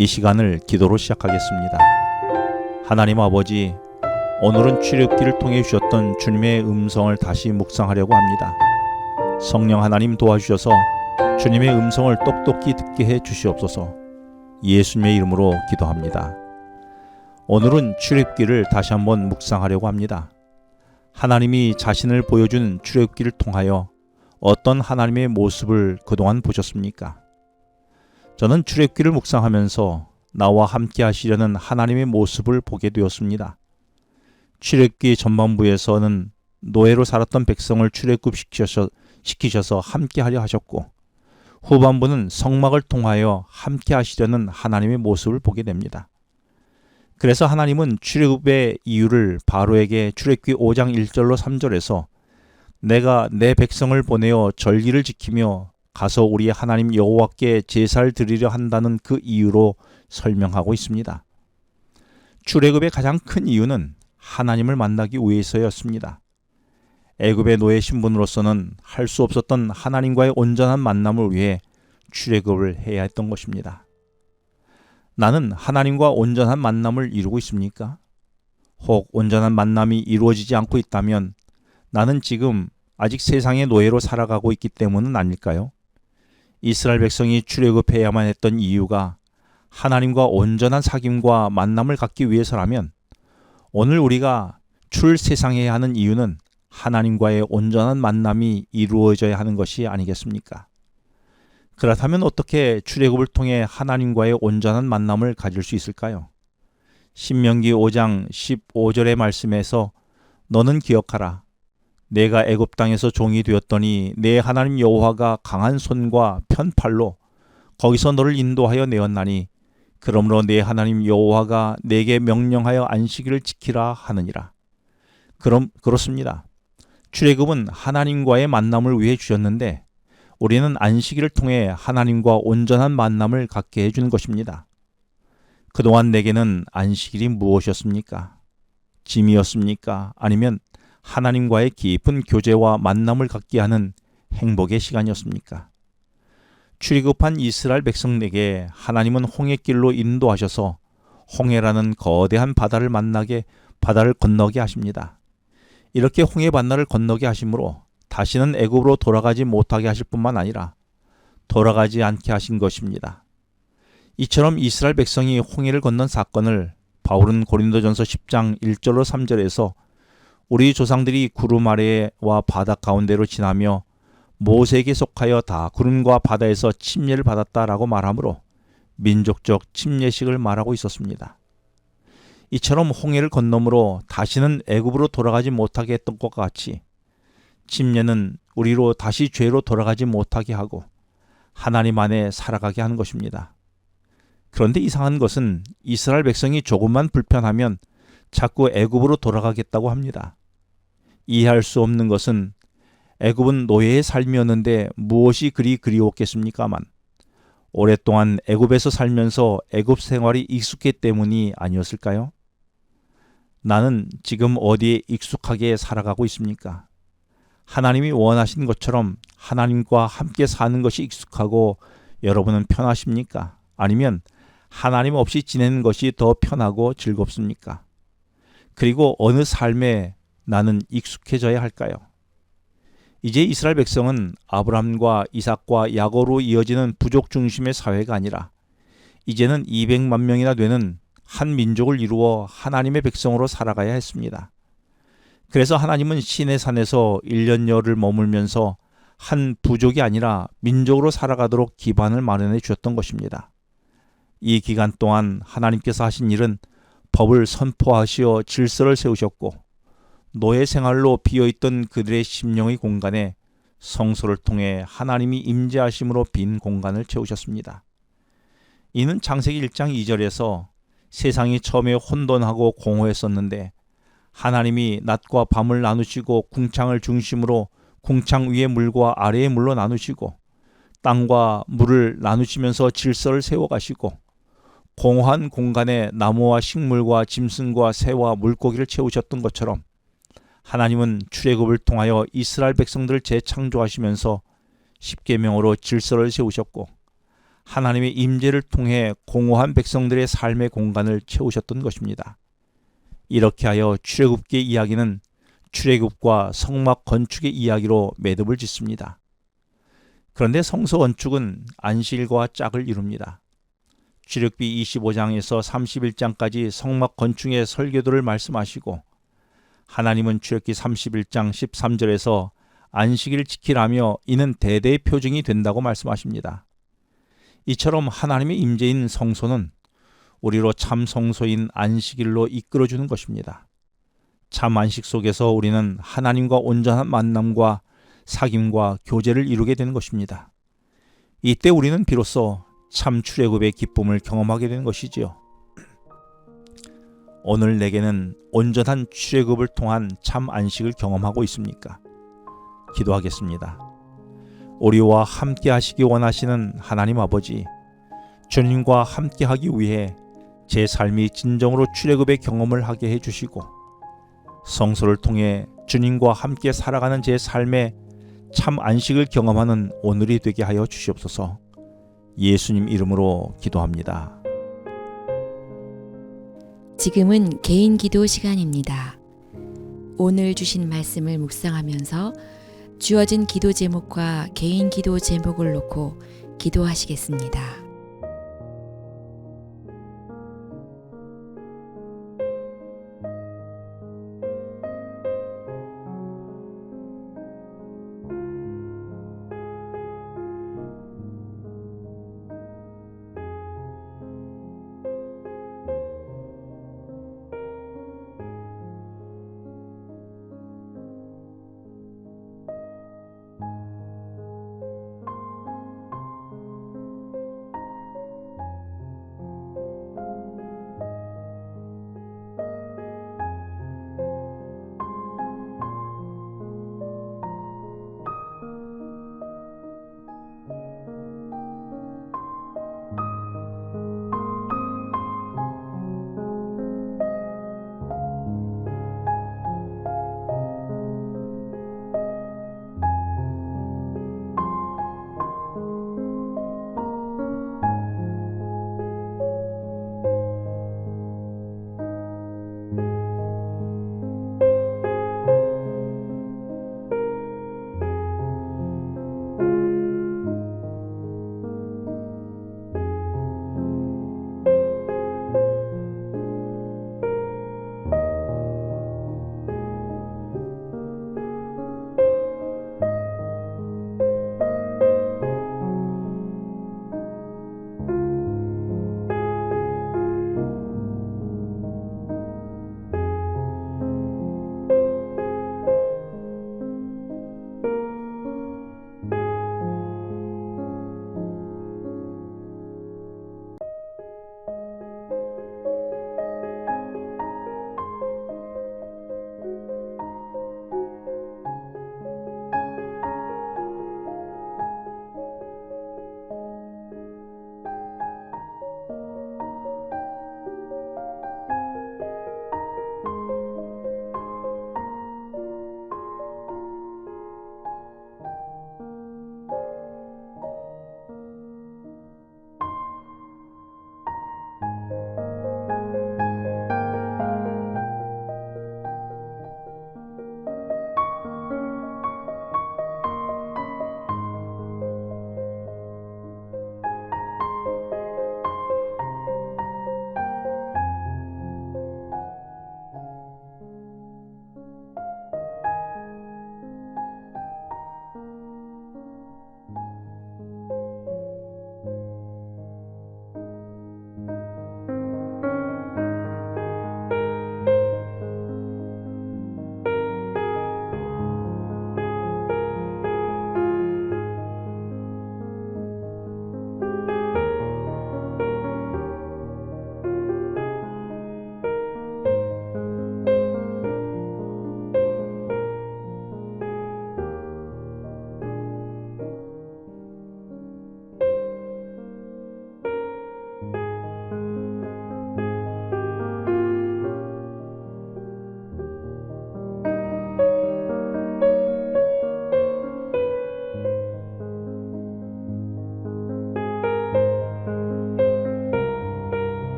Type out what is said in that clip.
이 시간을 기도로 시작하겠습니다. 하나님 아버지, 오늘은 출애굽기를 통해 주셨던 주님의 음성을 다시 묵상하려고 합니다. 성령 하나님 도와주셔서 주님의 음성을 똑똑히 듣게 해 주시옵소서. 예수님의 이름으로 기도합니다. 오늘은 출애굽기를 다시 한번 묵상하려고 합니다. 하나님이 자신을 보여준 출애굽기를 통하여 어떤 하나님의 모습을 그동안 보셨습니까? 저는 출애굽기를 묵상하면서 나와 함께 하시려는 하나님의 모습을 보게 되었습니다. 출애굽기 전반부에서는 노예로 살았던 백성을 출애굽시키셔서 함께 하려 하셨고, 후반부는 성막을 통하여 함께 하시려는 하나님의 모습을 보게 됩니다. 그래서 하나님은 출애굽의 이유를 바로에게 출애굽기 5장 1절로 3절에서 내가 내 백성을 보내어 절기를 지키며 가서 우리 하나님 여호와께 제사를 드리려 한다는 그 이유로 설명하고 있습니다. 출애굽의 가장 큰 이유는 하나님을 만나기 위해서였습니다. 애굽의 노예 신분으로서는 할 수 없었던 하나님과의 온전한 만남을 위해 출애굽을 해야 했던 것입니다. 나는 하나님과 온전한 만남을 이루고 있습니까? 혹 온전한 만남이 이루어지지 않고 있다면 나는 지금 아직 세상의 노예로 살아가고 있기 때문은 아닐까요? 이스라엘 백성이 출애굽해야만 했던 이유가 하나님과 온전한 사귐과 만남을 갖기 위해서라면 오늘 우리가 출세상해야 하는 이유는 하나님과의 온전한 만남이 이루어져야 하는 것이 아니겠습니까? 그렇다면 어떻게 출애굽을 통해 하나님과의 온전한 만남을 가질 수 있을까요? 신명기 5장 15절의 말씀에서 너는 기억하라. 내가 애굽 땅에서 종이 되었더니 내 하나님 여호와가 강한 손과 편팔로 거기서 너를 인도하여 내었나니 그러므로 내 하나님 여호와가 내게 명령하여 안식일을 지키라 하느니라. 그렇습니다. 출애굽은 하나님과의 만남을 위해 주셨는데 우리는 안식일을 통해 하나님과 온전한 만남을 갖게 해주는 것입니다. 그동안 내게는 안식일이 무엇이었습니까? 짐이었습니까? 아니면 하나님과의 깊은 교제와 만남을 갖게 하는 행복의 시간이었습니까? 출애굽한 이스라엘 백성에게 하나님은 홍해길로 인도하셔서 홍해라는 거대한 바다를 바다를 건너게 하십니다. 이렇게 홍해 바다를 건너게 하심으로 다시는 애굽으로 돌아가지 못하게 하실 뿐만 아니라 돌아가지 않게 하신 것입니다. 이처럼 이스라엘 백성이 홍해를 건넌 사건을 바울은 고린도전서 10장 1절로 3절에서 우리 조상들이 구름 아래와 바다 가운데로 지나며 모세에게 속하여 다 구름과 바다에서 침례를 받았다라고 말하므로 민족적 침례식을 말하고 있었습니다. 이처럼 홍해를 건너므로 다시는 애굽으로 돌아가지 못하게 했던 것과 같이 침례는 우리로 다시 죄로 돌아가지 못하게 하고 하나님 안에 살아가게 하는 것입니다. 그런데 이상한 것은 이스라엘 백성이 조금만 불편하면 자꾸 애굽으로 돌아가겠다고 합니다. 이해할 수 없는 것은 애굽은 노예의 삶이었는데 무엇이 그리 그리웠겠습니까만 오랫동안 애굽에서 살면서 애굽 생활이 익숙했기 때문이 아니었을까요? 나는 지금 어디에 익숙하게 살아가고 있습니까? 하나님이 원하신 것처럼 하나님과 함께 사는 것이 익숙하고 여러분은 편하십니까? 아니면 하나님 없이 지내는 것이 더 편하고 즐겁습니까? 그리고 어느 삶에 나는 익숙해져야 할까요? 이제 이스라엘 백성은 아브라함과 이삭과 야곱으로 이어지는 부족 중심의 사회가 아니라 이제는 200만 명이나 되는 한 민족을 이루어 하나님의 백성으로 살아가야 했습니다. 그래서 하나님은 시내산에서 1년여를 머물면서 한 부족이 아니라 민족으로 살아가도록 기반을 마련해 주셨던 것입니다. 이 기간 동안 하나님께서 하신 일은 법을 선포하시어 질서를 세우셨고 노예 생활로 비어있던 그들의 심령의 공간에 성소를 통해 하나님이 임재하심으로 빈 공간을 채우셨습니다. 이는 창세기 1장 2절에서 세상이 처음에 혼돈하고 공허했었는데 하나님이 낮과 밤을 나누시고 궁창을 중심으로 궁창 위의 물과 아래의 물로 나누시고 땅과 물을 나누시면서 질서를 세워가시고 공허한 공간에 나무와 식물과 짐승과 새와 물고기를 채우셨던 것처럼 하나님은 출애굽을 통하여 이스라엘 백성들을 재창조하시면서 십계명으로 질서를 세우셨고 하나님의 임재를 통해 공허한 백성들의 삶의 공간을 채우셨던 것입니다. 이렇게 하여 출애굽기의 이야기는 출애굽과 성막 건축의 이야기로 매듭을 짓습니다. 그런데 성소 건축은 안식일과 짝을 이룹니다. 출애굽기 25장에서 31장까지 성막 건축의 설계도를 말씀하시고 하나님은 출애굽기 31장 13절에서 안식일을 지키라며 이는 대대의 표징이 된다고 말씀하십니다. 이처럼 하나님의 임재인 성소는 우리로 참 성소인 안식일로 이끌어주는 것입니다. 참 안식 속에서 우리는 하나님과 온전한 만남과 사귐과 교제를 이루게 되는 것입니다. 이때 우리는 비로소 참 출애굽의 기쁨을 경험하게 되는 것이지요. 오늘 내게는 온전한 출애굽을 통한 참 안식을 경험하고 있습니까? 기도하겠습니다. 우리와 함께 하시기 원하시는 하나님 아버지, 주님과 함께 하기 위해 제 삶이 진정으로 출애굽의 경험을 하게 해주시고 성소를 통해 주님과 함께 살아가는 제 삶에 참 안식을 경험하는 오늘이 되게 하여 주시옵소서. 예수님 이름으로 기도합니다. 지금은 개인 기도 시간입니다. 오늘 주신 말씀을 묵상하면서 주어진 기도 제목과 개인 기도 제목을 놓고 기도하시겠습니다.